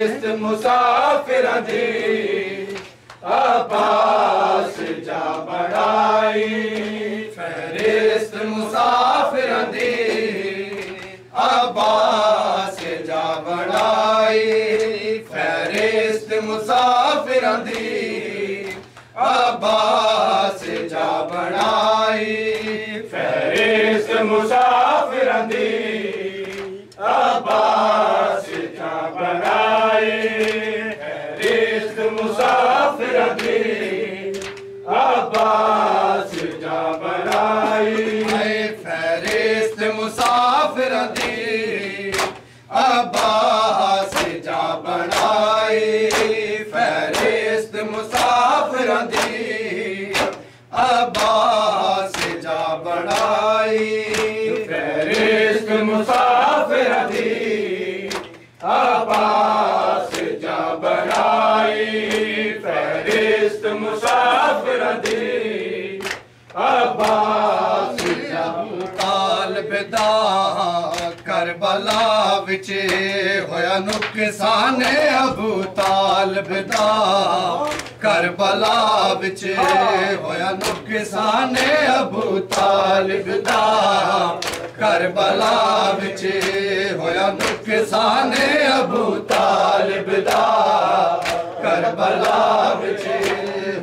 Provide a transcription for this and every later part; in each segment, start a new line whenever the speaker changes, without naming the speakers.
मुसाफिर दी अब्बास जा बढ़ाई, फहरिस्त मुसाफिर दी अब्बास जा बढ़ाई, फहरिस्त मुसाफिर दी अब्बास जा बढ़ाई, फहरिस्त मुसाफिर दी अब्बास जा बढ़ाई, फहरिस्त मुसाफिर दी अब्बास जा बढ़ाई, फहरिस्त मुसाफिर दी अब्बास जा बढ़ाई, फहरिस्त मुसाफिर दी अब्बास जा बढ़ाई, फहरिस्त मुसाफिर दी अब्बास जा बढ़ाई, फहरिस्त मुसाफिर दी अब्बास जा। तालिब दा करबला विच होया नुकसान, अबू तालिब दा करबला विच होया नुकसान, अबू तालिब दा करबला विच होया नुकसान, अबू तालिब दा करबला विच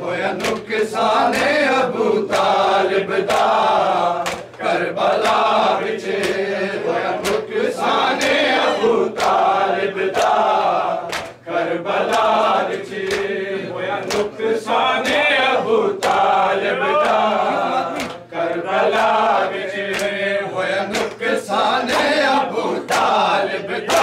होया नुकसान, अबू तालिब दा करबला विच होया नुकसान, अबू तालिब दा करबला विच होया नुकसान, अबू तालिब दा करबला विच होया नुकसान, अबू तालिब दा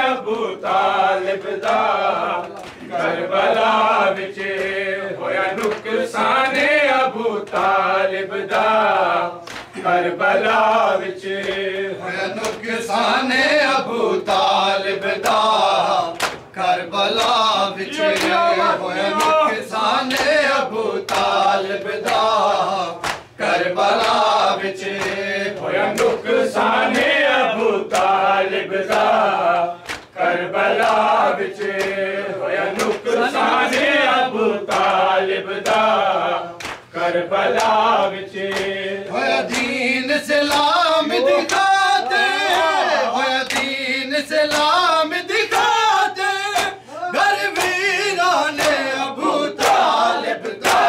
अबू तालिब दा करबला विच होया नुकसान, अबू तालिब दा करबला विच होया नुकसान, अबू तालिब दा करबला विच होया नुकसान, अबू तालिब दा करबला विच होया नुकसान, अबू तालिब दा करबला विच होया नुकसान, अबू तालिब दा करबला विच होया दीन इस्लाम दिखाते, होया दीन इस्लाम दिखाते घर वीराने अबू तालिब दा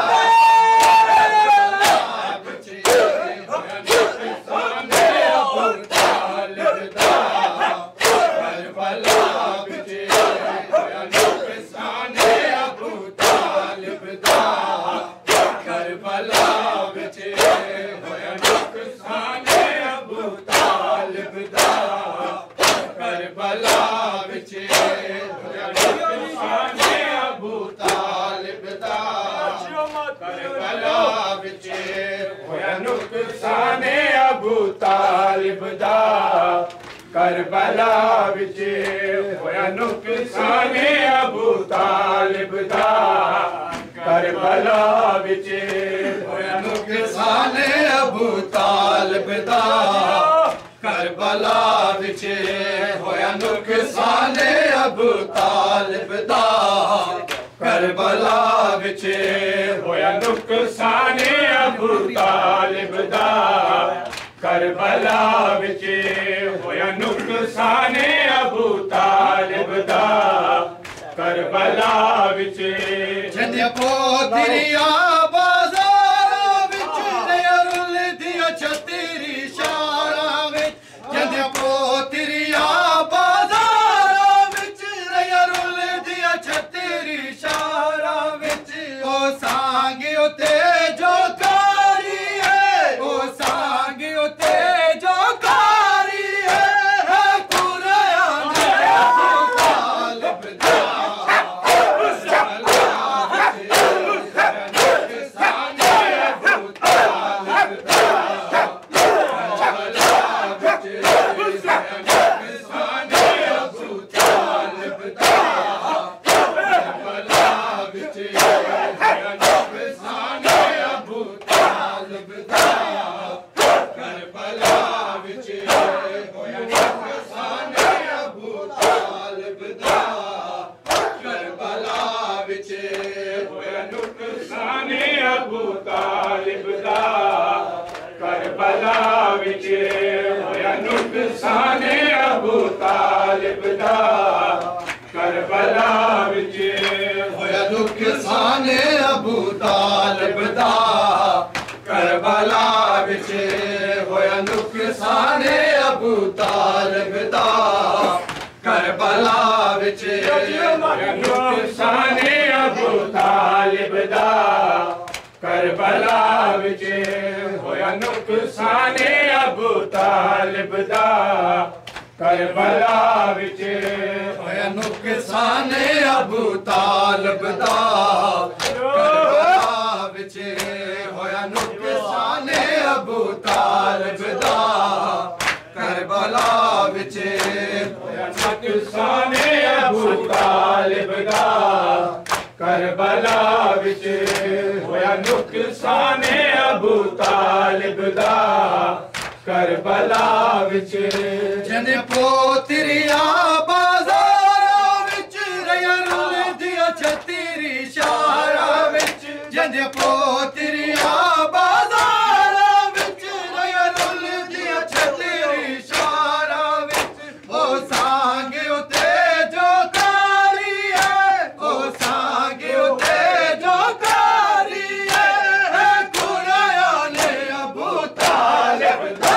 विच होया नुकसान, अबू तालिब दा करबला विच होया नुकसान, अबू तालिब दा करबला विच होया नुकसान, अबू तालिब दा करबला विच होया नुकसान, अबू तालिब दा करबला विच होया नुकसान, अबू तालिब दा करबला विच होया नुकसान, अबू तालिब दा करबला विच होया नुकसान, अबू तालिब दा करबला विच होया नुकसान, अबू तालिब दा करबला विच होया नुकसान, अबू तालिब दा करबला विच होया नुकसान, अबू तालिब दा करबला विच जंदे पोतरिया बाज़ार विच रुल दिया छतरी शारा विच, जंदे पोतरिया बाज़ार विच रुल दिया छतरी शारा विच, ओ सांग उते जो कारी है, ओ सांग उते जो कारी है। तालिब दा करबला विच होया नुकसान अबू तालिब दा करबला विच होया नुकसान अबू तालिब दा करबला विच होया नुकसान अबू तालिब दा करबला विच होया नुकसान अबू तालिब दा करबला विच होया नुकसान अबू तालिब दा करबला विच होया नुकसान अबू तालिब दा करबला विच होया नुकसान अबू तालिब दा करबला विच होया नुकसान अबू तालिब दा करबला विच जंदे पोतरिया बाज़ारा विच रया रुल दिया छतरी शारा विच जंदे पोतरिया बाज़ारा विच रया रुल दिया छतरी शारा विच ओ सांगे उते जो कारी है ओ सांगे उते जो कारी है कुराया ने अबू तालिब दा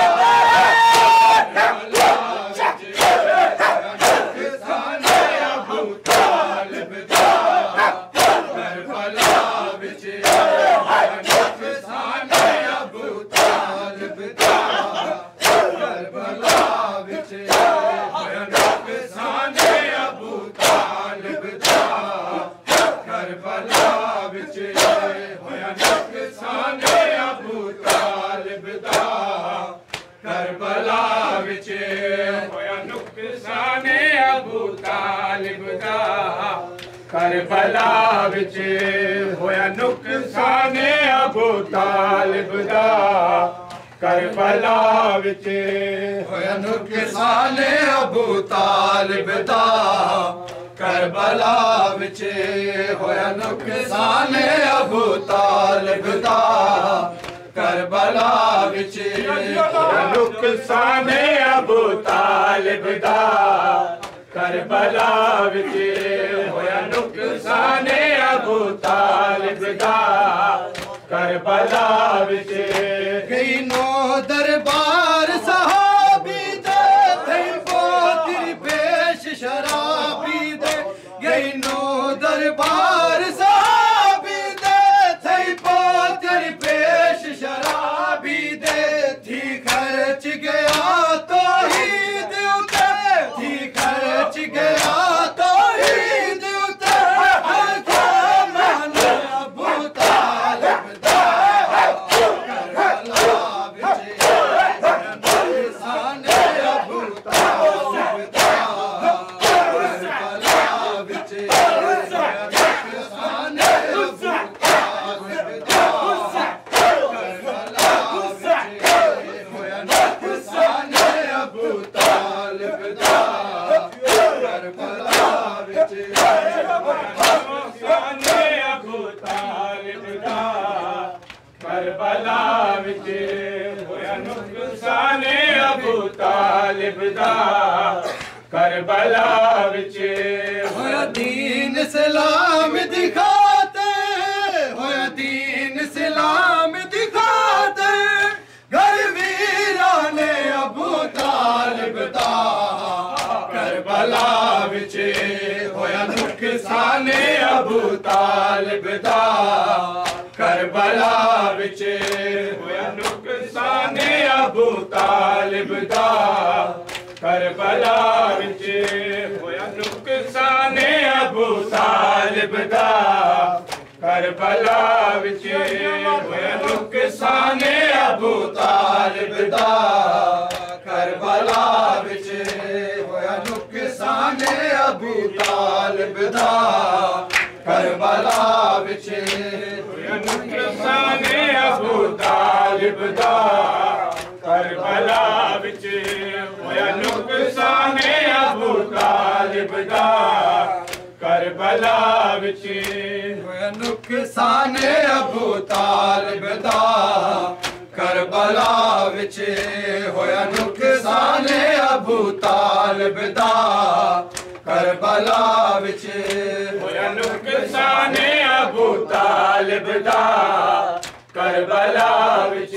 करबला विच होया नुकसान अबू तालिब दा करबला विच होया नुकसान अबू तालिब दा करबला विच होया नुकसान अबू तालिब दा करबला विच होया नुकसान अबू तालिब दा करबला विच नुकसान अबू तालिब दा करबला विच होया नुकसान अबू तालिब दा करबला विच गई नो दरबार सहाबी दे थे पोतरी पेश शराबी दे गई नो दरबार सहाबी दे थे पोतरी पेश शराबी दे थी खर्च गया तो ही दिउते थी खर्च गया तो ही दिउते मान अबू तालिब दा करबला विच नुकसान अबू तालिब दा करबला विच नुकसान अबू तालिब दा अबू तालिब दा करबला विच नुकसान अबू तालिब दा करबला विच होया नुकसान अबू तालिब दा करबला विच होया दीन इस्लाम दिखाते होया दीन इस्लाम दिखाते घर वीराने अबू तालिब दा करबला विच होया नुकसान अबू तालिब दा करबला विच होया नुकसान अबू तालिब दा करबला विच होया नुकसान अबू तालिब दा करबला विच होया नुकसान अबू तालिब दा करबला विच होया नुकसान अबू तालिब दा करबला विच होया नुकसान अबू तालिब दा करबला विच होया नुकसान अबू तालिब दा करबला विच होया नुकसान अबू तालिब दा करबला विच होया नुकसान अबू तालिब
तालिब दा करबला विच
होया नुकसाने अबू तालिब दा करबला विच।